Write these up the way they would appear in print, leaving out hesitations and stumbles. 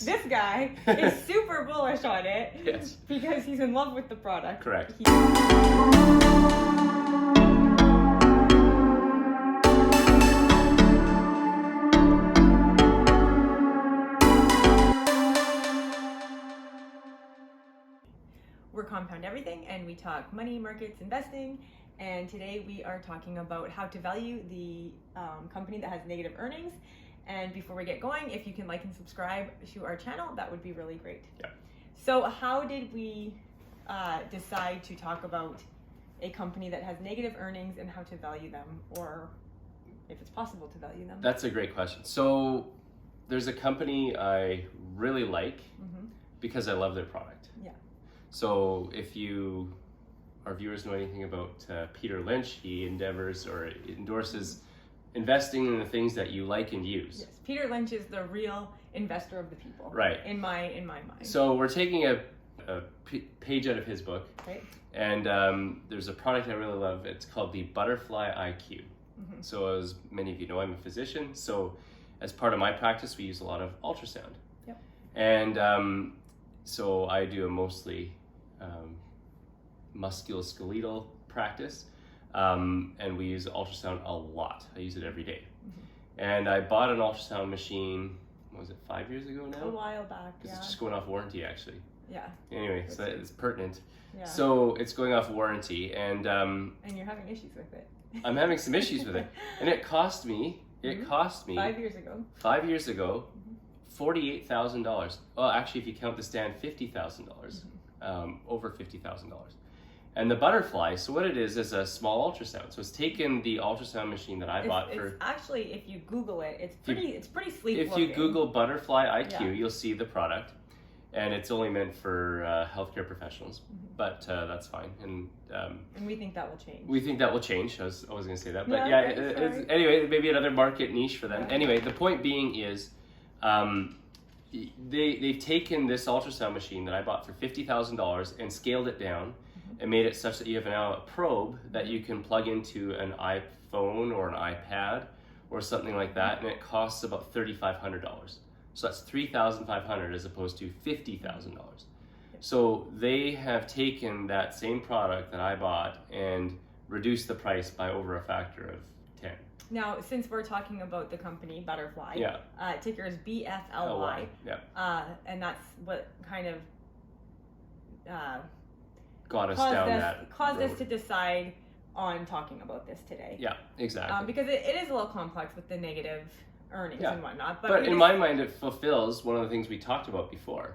This guy is super bullish on it. Yes. Because he's in love with the product. Correct. We're Compound Everything, and we talk money, markets, investing. And today we are talking about how to value the company that has negative earnings. And before we get going, if you can like and subscribe to our channel, that would be really great. Yeah. So how did we decide to talk about a company that has negative earnings and how to value them, or if it's possible to value them? That's a great question. So there's a company I really like because I love their product. Yeah. So if our viewers know anything about Peter Lynch, he endeavors or endorses investing in the things that you like and use. Yes, Peter Lynch is the real investor of the people. Right. In my mind. So we're taking a page out of his book. Right. And there's a product I really love. It's called the Butterfly IQ. So as many of you know, I'm a physician. So as part of my practice, we use a lot of ultrasound. Yep. And so I do a mostly musculoskeletal practice. And we use ultrasound a lot. I use it every day. And I bought an ultrasound machine, what was it, 5 years ago now? A while back, yeah. It's just going off warranty, actually. Yeah. Anyway, so it's pertinent. Yeah. So it's going off warranty, and you're having issues with it. I'm having some issues with it. And it cost me 5 years ago. 5 years ago, $48,000. Well, actually, if you count the stand, $50,000. Over $50,000. And the Butterfly, so what it is a small ultrasound. So it's taken the ultrasound machine that I bought for... Actually, if you Google it, it's pretty sleek If looking. you Google Butterfly IQ, you'll see the product. And it's only meant for healthcare professionals, but that's fine. And we think that will change. We think that will change. I was going to say that, but okay, anyway, maybe another market niche for them. Yeah. Anyway, the point being is, they've taken this ultrasound machine that I bought for $50,000 and scaled it down, and made it such that you have now a probe that you can plug into an iPhone or an iPad or something like that, and it costs about $3,500. So that's $3,500 as opposed to $50,000. So they have taken that same product that I bought and reduced the price by over a factor of 10. Now, since we're talking about the company Butterfly, ticker is BFLY, and that's what kind of caused us to decide on talking about this today. Yeah, exactly. Because it is a little complex with the negative earnings and whatnot. But in my mind, it fulfills one of the things we talked about before,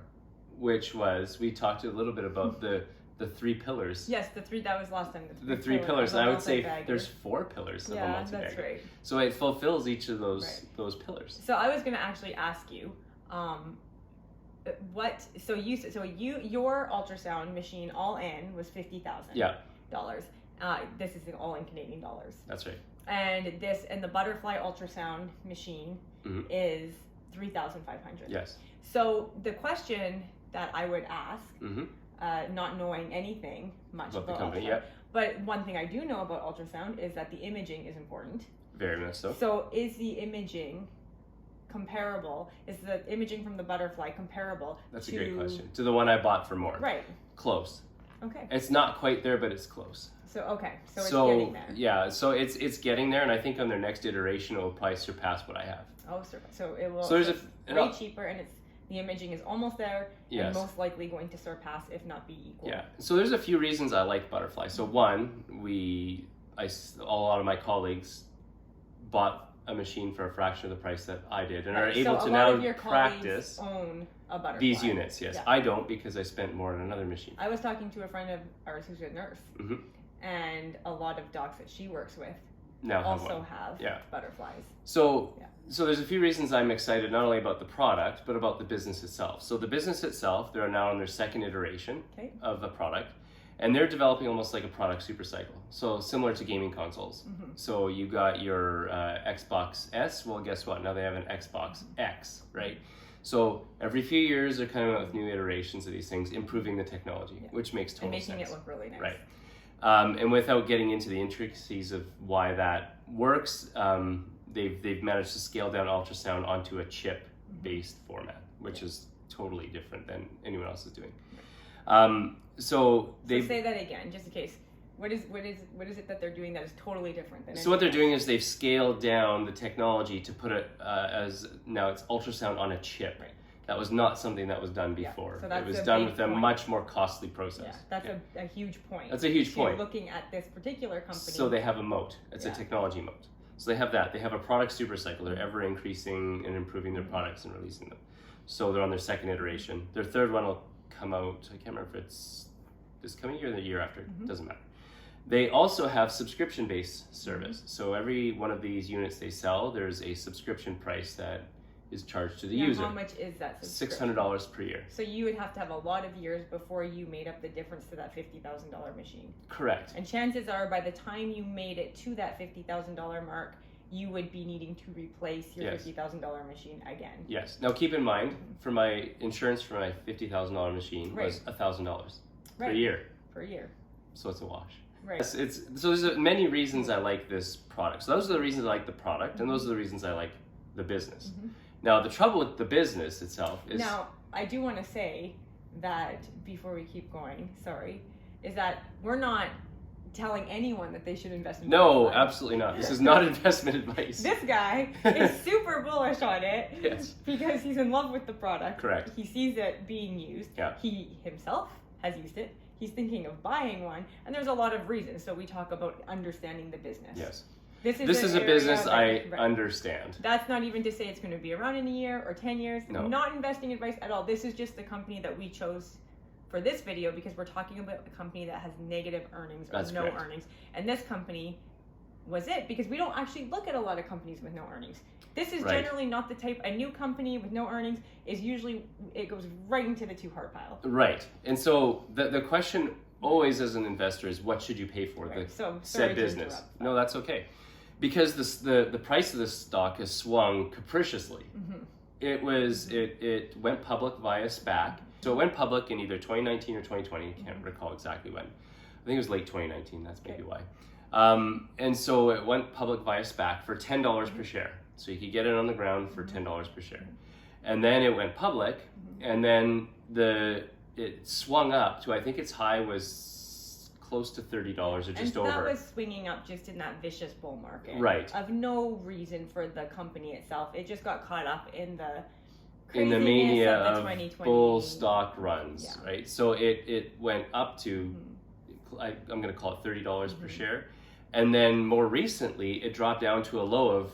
which was we talked a little bit about the three pillars. Yes, that was last time. The three pillars. And I would say there's 4 pillars of a multi-bagger. Yeah, that's right. So it fulfills each of those pillars. So I was going to actually ask you, your ultrasound machine all in was $50,000. Yeah. This is all in Canadian dollars. That's right. And the Butterfly ultrasound machine is $3,500. Yes. So the question that I would ask, not knowing anything much about the company, but one thing I do know about ultrasound is that the imaging is important. Very much so. So is the imaging comparable? Is the imaging from the Butterfly comparable? That's a great question. To the one I bought for more. Right. Close. Okay. It's not quite there, but it's close. So it's getting there. Yeah, so it's getting there, and I think on their next iteration it will probably surpass what I have. Oh, so it will. So there's way cheaper, and the imaging is almost there, and most likely going to surpass, if not be equal. Yeah. So there's a few reasons I like Butterfly. So one, a lot of my colleagues bought a machine for a fraction of the price that I did, and are able to now practice own a Butterfly. These units. Yes, I don't, because I spent more on another machine. I was talking to a friend of ours who's a nurse, and a lot of docs that she works with now also have Butterflies. So there's a few reasons I'm excited, not only about the product, but about the business itself. So the business itself, they're now in their second iteration of the product, and they're developing almost like a product super cycle. So similar to gaming consoles. So you got your Xbox S, well, guess what? Now they have an Xbox X, right? So every few years, they're coming out with new iterations of these things, improving the technology, which makes total sense. And making it look really nice. Right. And without getting into the intricacies of why that works, they've managed to scale down ultrasound onto a chip-based format, which is totally different than anyone else is doing. So say that again, just in case. What is it that they're doing that is totally different than? So what they're doing is they've scaled down the technology to put it as now it's ultrasound on a chip. Right. That was not something that was done before. So that's it was a done big with a point. much more costly process. Yeah, that's a huge point. That's a huge point. Looking at this particular company. So they have a moat. It's a technology moat. So they have that. They have a product super cycle. They're ever increasing and improving their products and releasing them. So they're on their second iteration. Their third one will come out, I can't remember if it's this coming year or the year after. It doesn't matter. They also have subscription-based service. So every one of these units they sell, there's a subscription price that is charged to the user. How much is that subscription? $600 per year. So you would have to have a lot of years before you made up the difference to that $50,000 machine. Correct. And chances are by the time you made it to that $50,000 mark, you would be needing to replace your $50,000 machine again. Yes. Now keep in mind, for my insurance for my $50,000 machine was $1,000 per year. Per year. So it's a wash. Right. So there's many reasons I like this product. So those are the reasons I like the product, and those are the reasons I like the business. Now the trouble with the business itself is... Now, I do want to say that, before we keep going, is that we're not telling anyone that they should invest in No, absolutely not. This is not investment advice. This guy is super bullish on it. Yes. Because he's in love with the product. Correct. He sees it being used. Yeah. He himself has used it. He's thinking of buying one, and there's a lot of reasons. So we talk about understanding the business. Yes. This is a business I understand. That's not even to say it's going to be around in a year or 10 years. No. Not investing advice at all. This is just the company that we chose for this video because we're talking about a company that has negative earnings or no earnings. And this company was it because we don't actually look at a lot of companies with no earnings. This is generally not the type. A new company with no earnings is usually, it goes right into the too hard pile. Right. And so the question always as an investor is what should you pay for the said business? No, that's okay. Because the price of this stock has swung capriciously. It went public via SPAC. So it went public in either 2019 or 2020. I can't recall exactly when. I think it was late 2019. That's maybe why. And so it went public via SPAC for $10 per share. So you could get it on the ground for $10 per share. And then it went public, and then it swung up to, I think its high was close to $30 or just over. And that was swinging up just in that vicious bull market. Right. Of no reason for the company itself. It just got caught up in the mania of of bull stock runs, right? So it went up to, I'm going to call it $30 per share. And then more recently, it dropped down to a low of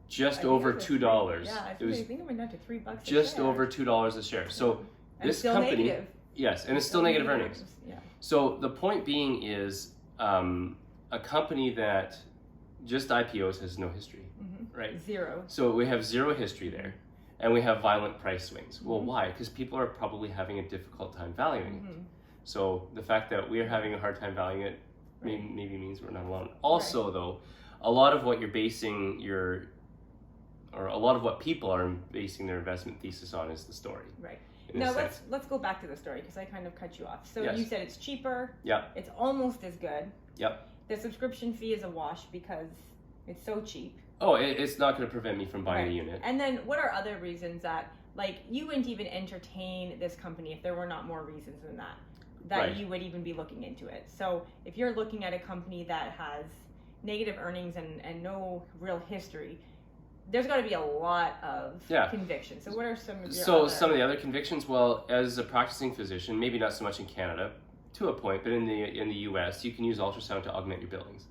just over $2. Yeah, I think it went down to $3 a just share. Over $2 a share. So this company, negative. Yes, and it's still negative earnings. Yeah. So the point being is a company that just IPOs has no history, right? Zero. So we have zero history there, and we have violent price swings. Well, why? Because people are probably having a difficult time valuing it. So the fact that we're having a hard time valuing it maybe means we're not alone. Also, though, a lot of what you're basing a lot of what people are basing their investment thesis on is the story. Right. Now let's go back to the story because I kind of cut you off. So you said it's cheaper. Yeah. It's almost as good. Yep. The subscription fee is a wash because it's so cheap. Oh, it's not going to prevent me from buying a unit. And then what are other reasons that, like, you wouldn't even entertain this company if there were not more reasons than that you would even be looking into it? So if you're looking at a company that has negative earnings and no real history, there's got to be a lot of conviction. So what are some of your some of the other convictions? Well, as a practicing physician, maybe not so much in Canada, to a point, but in the U.S., you can use ultrasound to augment your billings.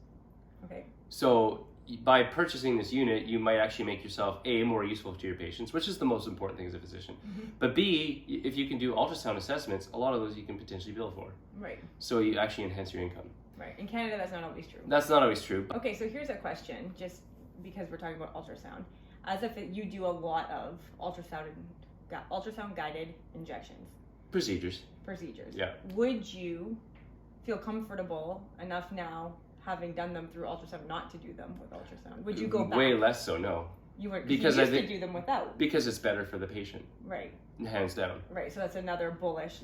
Okay. So by purchasing this unit, you might actually make yourself A, more useful to your patients, which is the most important thing as a physician. But B, if you can do ultrasound assessments, a lot of those you can potentially bill for. Right. So you actually enhance your income. Right. In Canada, that's not always true. That's not always true. Okay, so here's a question, just because we're talking about ultrasound. As if you do a lot of ultrasound guided injections. Procedures. Yeah. Would you feel comfortable enough now, having done them through ultrasound, not to do them with ultrasound? Would you go back? Way less so, no. You would, because you used to do them without. Because it's better for the patient. Right. Hands down. Right. So that's another bullish.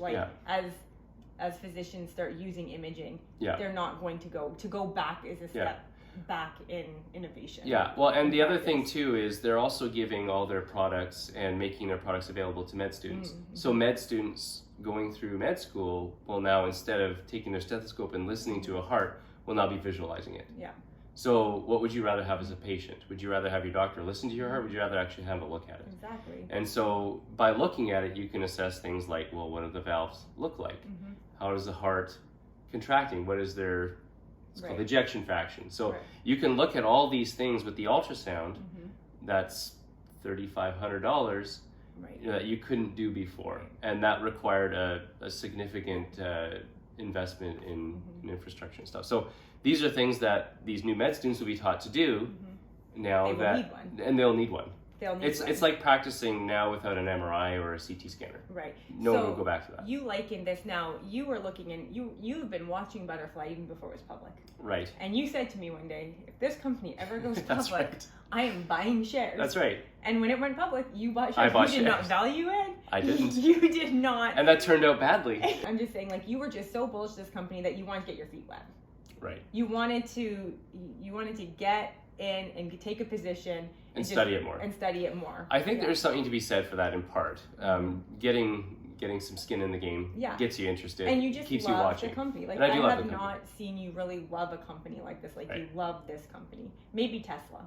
As physicians start using imaging, they're not going to go back is a step. back in innovation. Yeah, well, and the other thing too is they're also giving all their products and making their products available to med students. So med students going through med school will now, instead of taking their stethoscope and listening to a heart, will now be visualizing it. Yeah. So what would you rather have as a patient? Would you rather have your doctor listen to your heart? Would you rather actually have a look at it? Exactly. And so by looking at it, you can assess things like, well, what do the valves look like? How is the heart contracting? What is their, it's called ejection fraction. So you can look at all these things with the ultrasound. That's $3,500 that you couldn't do before. And that required a significant investment in infrastructure and stuff. So these are things that these new med students will be taught to do now, and they'll need one. It's like practicing now without an MRI or a CT scanner. Right. No one will go back to that. You liken this now. You were looking in. You've been watching Butterfly even before it was public. Right. And you said to me one day, if this company ever goes That's public, right. I am buying shares. That's right. And when it went public, you bought shares. I bought You did not shares. value it. I didn't. You did not. And that turned out badly. I'm just saying, like, you were just so bullish this company that you wanted to get your feet wet. Right. You wanted to get in and take a position and study it more. And study it more. I think there's something to be said for that in part. Getting some skin in the game gets you interested. And you just keeps love you watching. the company. Like, and I do love have the company. not seen you really love a company like this. Like, you love this company. Maybe Tesla.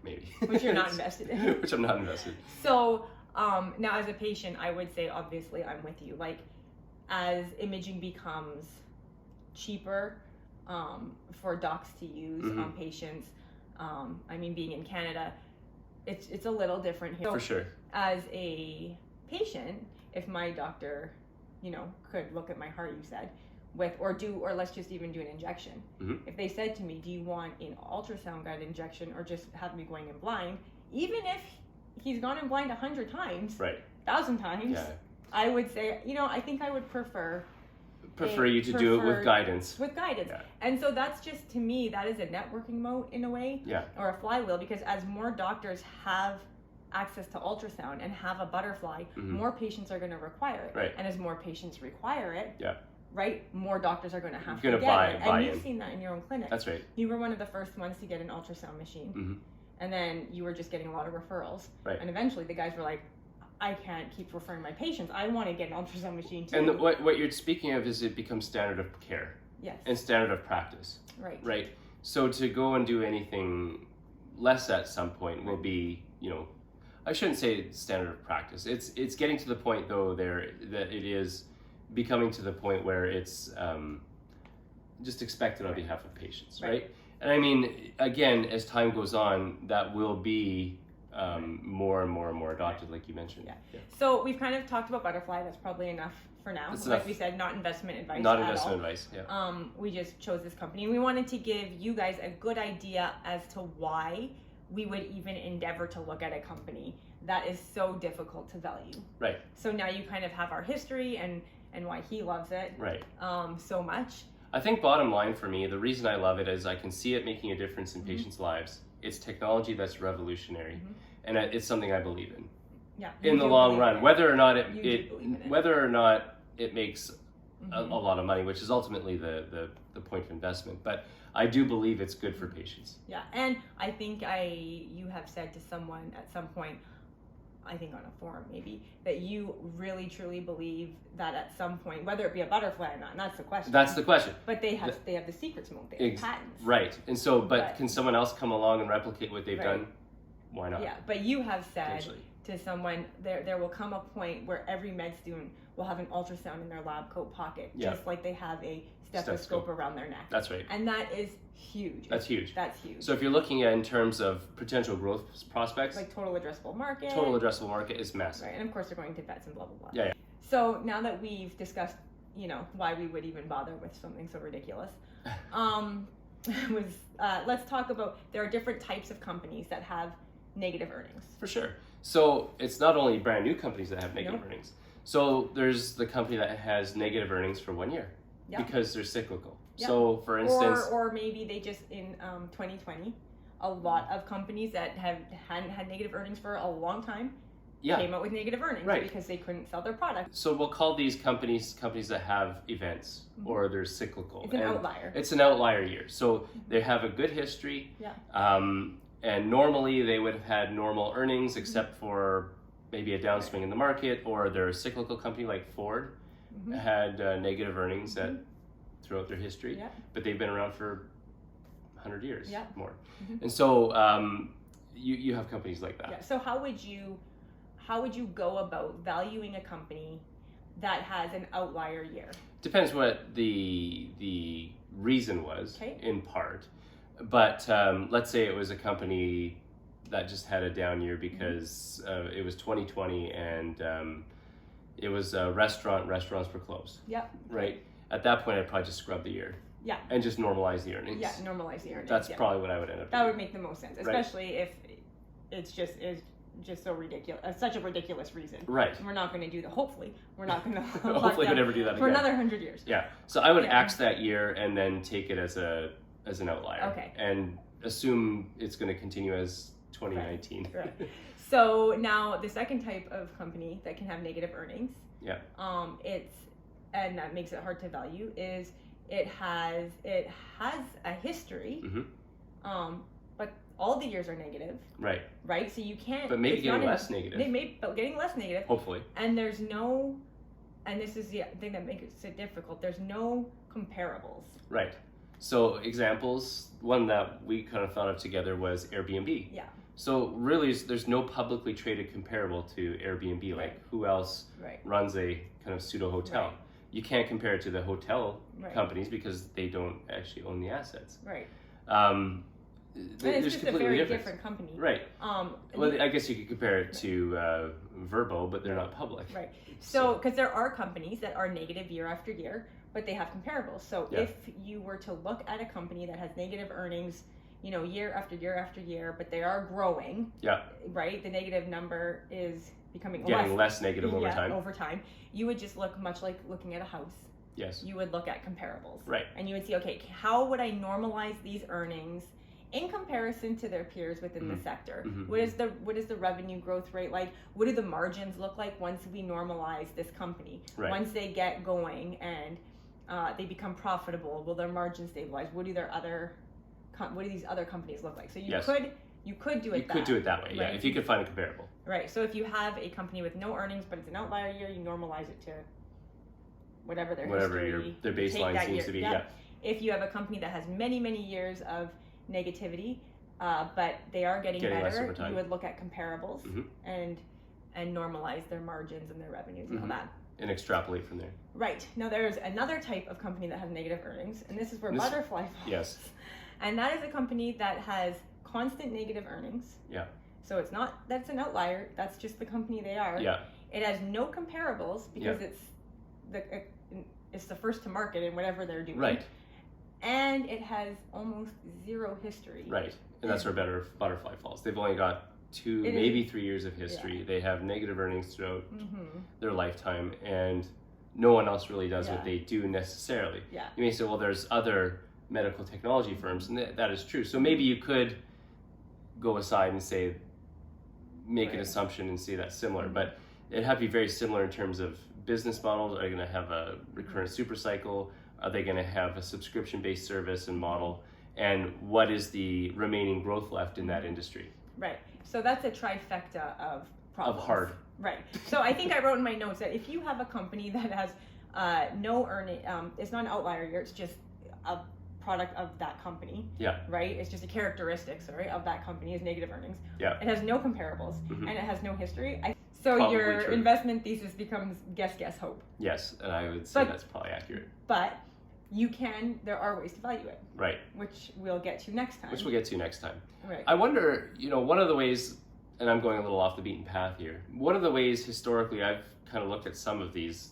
Maybe. Which you're not invested in. Which I'm not invested in. So now as a patient, I would say, obviously, I'm with you. Like, as imaging becomes cheaper for docs to use on patients, I mean, being in Canada, it's a little different here. For sure. As a patient, if my doctor, could look at my heart, you said, or let's just even do an injection. If they said to me, do you want an ultrasound guided injection or just have me going in blind, even if he's gone in blind 100 times, 1,000 times, I would say, I think I would prefer you to do it with guidance. Yeah. And so that's just, to me, that is a networking mode in a way, or a flywheel, because as more doctors have access to ultrasound and have a Butterfly, more patients are going to require it. And as more patients require it, more doctors are going to have to get it. And you've seen that in your own clinic. That's right. You were one of the first ones to get an ultrasound machine. And then you were just getting a lot of referrals. And eventually the guys were like, I can't keep referring my patients. I want to get an ultrasound machine too. And what you're speaking of is it becomes standard of care. Yes. And standard of practice. Right. So to go and do anything less at some point will be, I shouldn't say standard of practice. It's getting to the point though that it is becoming to the point where it's just expected on behalf of patients, right? And I mean, again, as time goes on, that will be more and more and more adopted, like you mentioned. So we've kind of talked about Butterfly. That's probably enough for now. That's like enough. We said, not investment advice. Not investment advice. We just chose this company. We wanted to give you guys a good idea as to why we would even endeavor to look at a company that is so difficult to value. Right. So now you kind of have our history and why he loves it. So much. I think bottom line for me, the reason I love it is I can see it making a difference in patients' lives. It's technology that's revolutionary, and it's something I believe in. In the long run, whether or not it makes a lot of money, which is ultimately the point of investment, but I do believe it's good for patients. And I think you have said to someone at some point, I think on a forum maybe, that you really truly believe that at some point, whether it be a Butterfly or not, and that's the question. That's the question. But they have the secret smoke, they have patents. Right. And so, but can someone else come along and replicate what they've done? Why not? But you have said to someone, there will come a point where every med student will have an ultrasound in their lab coat pocket, just like they have a stethoscope around their neck. That's right. And that is huge. That's huge. That's huge. So if you're looking at in terms of potential growth prospects, like total addressable market. Total addressable market is massive. And of course they're going to vets and blah, blah, blah. So now that we've discussed, why we would even bother with something so ridiculous, let's talk about, there are different types of companies that have negative earnings. For sure. So it's not only brand new companies that have negative earnings. So there's the company that has negative earnings for 1 year because they're cyclical. So for instance, or maybe they just in 2020, a lot of companies that hadn't had negative earnings for a long time came out with negative earnings Right. because they couldn't sell their product. So we'll call these companies that have events or they're cyclical. It's an outlier. It's an outlier year. So they have a good history. Yeah. And normally they would have had normal earnings except for maybe a downswing in the market, or they're a cyclical company like Ford had negative earnings throughout their history, but they've been around for 100 years more. And so you have companies like that. Yeah. So how would you go about valuing a company that has an outlier year? Depends what the reason was, in part. But let's say it was a company that just had a down year because it was 2020 and it was a restaurants were closed. Yep. Right? At that point, I'd probably just scrub the year. Yeah. And just normalize the earnings. Yeah, normalize the earnings. That's probably what I would end up doing. That would make the most sense, especially if it's just so ridiculous, such a ridiculous reason. Right. And we're not going to do that. Hopefully, we're not going to. Hopefully, we never do that again. For another 100 years. Yeah. So I would axe that year and then take it as an outlier. Okay. And assume it's going to continue as 2019. Right. So now the second type of company that can have negative earnings. Yeah. And that makes it hard to value is it has a history. But all the years are negative. Right. Right? So you can't... But maybe getting less negative. But getting less negative. Hopefully. And there's no... And this is the thing that makes it so difficult. There's no comparables. Right. So examples, one that we kind of thought of together was Airbnb. Yeah. So really, there's no publicly traded comparable to Airbnb. Like who else runs a kind of pseudo hotel? Right. You can't compare it to the hotel companies because they don't actually own the assets. Right. And it's just a very different company. Right. Well, I guess you could compare it to Verbo, but they're not public. Right. So, because there are companies that are negative year after year, but they have comparables. So if you were to look at a company that has negative earnings, year after year after year, but they are growing. Yeah. Right. The negative number is becoming getting less negative over time. Over time, you would just look much like looking at a house. Yes. You would look at comparables. Right. And you would see, okay, how would I normalize these earnings in comparison to their peers within the sector? What is the revenue growth rate like? What do the margins look like once we normalize this company? Right. Once they get going and they become profitable, will their margins stabilize? What do these other companies look like? So you could do it. You could do it that way, yeah. If you could find a comparable. Right. So if you have a company with no earnings, but it's an outlier year, you normalize it to whatever their baseline seems to be. Yeah. If you have a company that has many, many years of negativity, but they are getting better, you would look at comparables and normalize their margins and their revenues and all that. And extrapolate from there. Right. Now there's another type of company that has negative earnings, and this is where Butterfly falls. Yes. And that is a company that has constant negative earnings. Yeah. So that's an outlier. That's just the company they are. Yeah. It has no comparables because it's the first to market in whatever they're doing. Right. And it has almost zero history. Right. And that's where Butterfly falls. They've only got 2, maybe 3 years of history. Yeah. They have negative earnings throughout their lifetime, and no one else really does what they do necessarily. Yeah. You may say, well, there's other medical technology firms, and that is true. So maybe you could go aside and say, make an assumption and say that's similar, but it'd have to be very similar in terms of business models. Are they going to have a recurrent super cycle? Are they going to have a subscription-based service and model? And what is the remaining growth left in that industry? Right. So that's a trifecta of problems. Of hard. Right. So I think I wrote in my notes that if you have a company that has no earning, it's not an outlier year, it's just a product of that company. Yeah. Right? It's just a characteristic, of that company is negative earnings. Yeah. It has no comparables and it has no history. So probably your investment thesis becomes guess, hope. Yes, and I would say that's probably accurate. But there are ways to value it. Right. Which we'll get to next time. Right. I wonder, one of the ways, and I'm going a little off the beaten path here, one of the ways historically I've kind of looked at some of these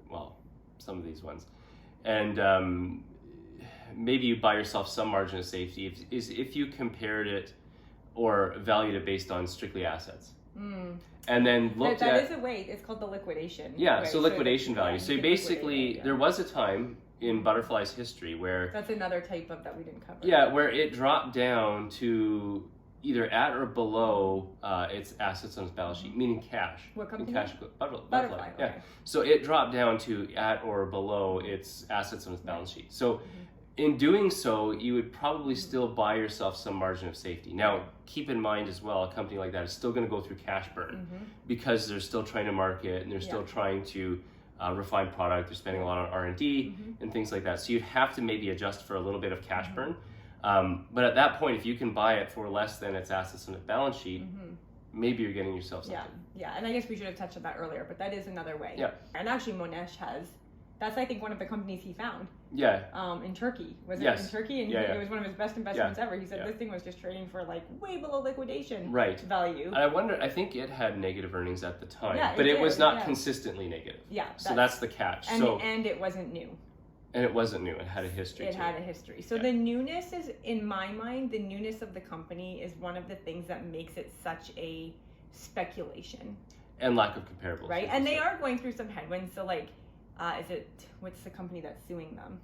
ones, and maybe you buy yourself some margin of safety if you compared it or valued it based on strictly assets. And then looked at... That is a way, it's called the liquidation. Yeah, right? So liquidation value. So basically, there was a time in Butterfly's history where... That's another type of that we didn't cover. Yeah, where it dropped down to either at or below its assets on its balance sheet, meaning cash. What company? Cash, Butterfly. Yeah. Okay. So it dropped down to at or below its assets on its balance sheet. So in doing so, you would probably still buy yourself some margin of safety. Now, keep in mind as well, a company like that is still going to go through cash burn because they're still trying to market and they're still trying to refine product. They're spending a lot on R&D and things like that. So you'd have to maybe adjust for a little bit of cash burn. But at that point, if you can buy it for less than its assets on its balance sheet, maybe you're getting yourself something. Yeah, and I guess we should have touched on that earlier, but that is another way. Yeah. And actually Monesh that's I think one of the companies he found. Yeah. In Turkey. Was it Yes. in Turkey? And it was one of his best investments ever. He said this thing was just trading for like way below liquidation value. And I think it had negative earnings at the time, Yeah, but it was not yeah. consistently negative. Yeah. So that's the catch. And it wasn't new. And it wasn't new. It had a history. It had a history. So the newness is, in my mind, the newness of the company is one of the things that makes it such a speculation. And lack of comparables. Right. And they are going through some headwinds. So like, what's the company that's suing them?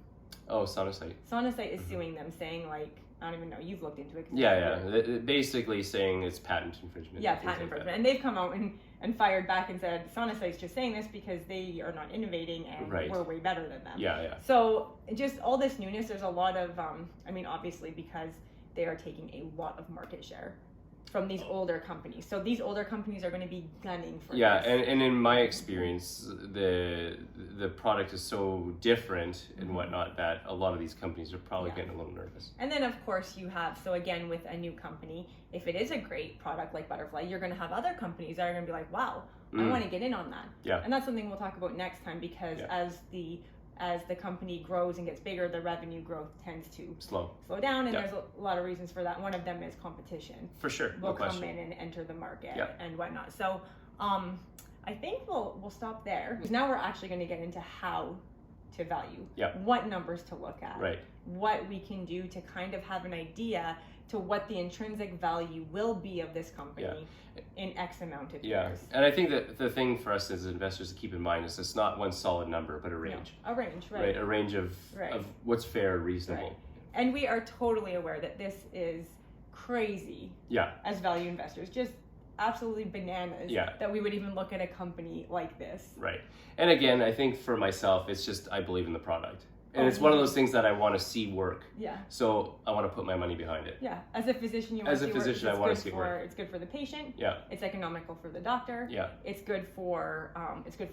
Oh, Sonosite. Sonosite is suing them, saying like, I don't even know, you've looked into it. Basically saying it's patent infringement. Yeah, patent infringement. And they've come out and fired back and said, Sonosite's just saying this because they are not innovating and we're way better than them. Yeah. So just all this newness, there's a lot of, obviously because they are taking a lot of market share from these older companies. So these older companies are going to be gunning for this. And in my experience, the product is so different and whatnot that a lot of these companies are probably getting a little nervous. And then of course you have, so again with a new company, if it is a great product like Butterfly, you're going to have other companies that are going to be like, wow, I want to get in on that. Yeah. And that's something we'll talk about next time because as the company grows and gets bigger, the revenue growth tends to slow down, and there's a lot of reasons for that. One of them is competition. For sure, will come in and enter the market and whatnot. So I think we'll stop there because now we're actually going to get into how to value, what numbers to look at, what we can do to kind of have an idea to what the intrinsic value will be of this company in X amount of years. And I think that the thing for us as investors to keep in mind is it's not one solid number, but a range. No, a range, right. A range of what's fair, reasonable. Right. And we are totally aware that this is crazy as value investors. Just absolutely bananas that we would even look at a company like this. Right. And again, I think for myself, it's just I believe in the product. And it's one of those things that I want to see work. Yeah. So I want to put my money behind it. Yeah. As a physician, you want to see work. As a physician, I want to see work. It's good for the patient. Yeah. It's economical for the doctor. Yeah. It's good for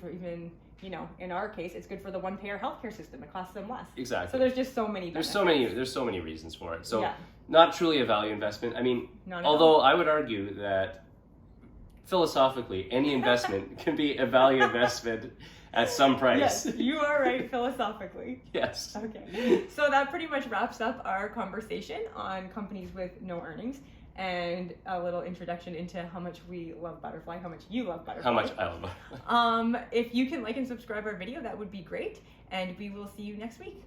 even, in our case, it's good for the one-payer healthcare system. It costs them less. Exactly. So there's just so many benefits. There's so many reasons for it. So not truly a value investment. I mean, although I would argue that philosophically, any investment can be a value investment at some price. Yes, you are right philosophically. Yes. Okay. So that pretty much wraps up our conversation on companies with no earnings and a little introduction into how much we love Butterfly, how much you love Butterfly. How much I love Butterfly. If you can like and subscribe our video, that would be great. And we will see you next week.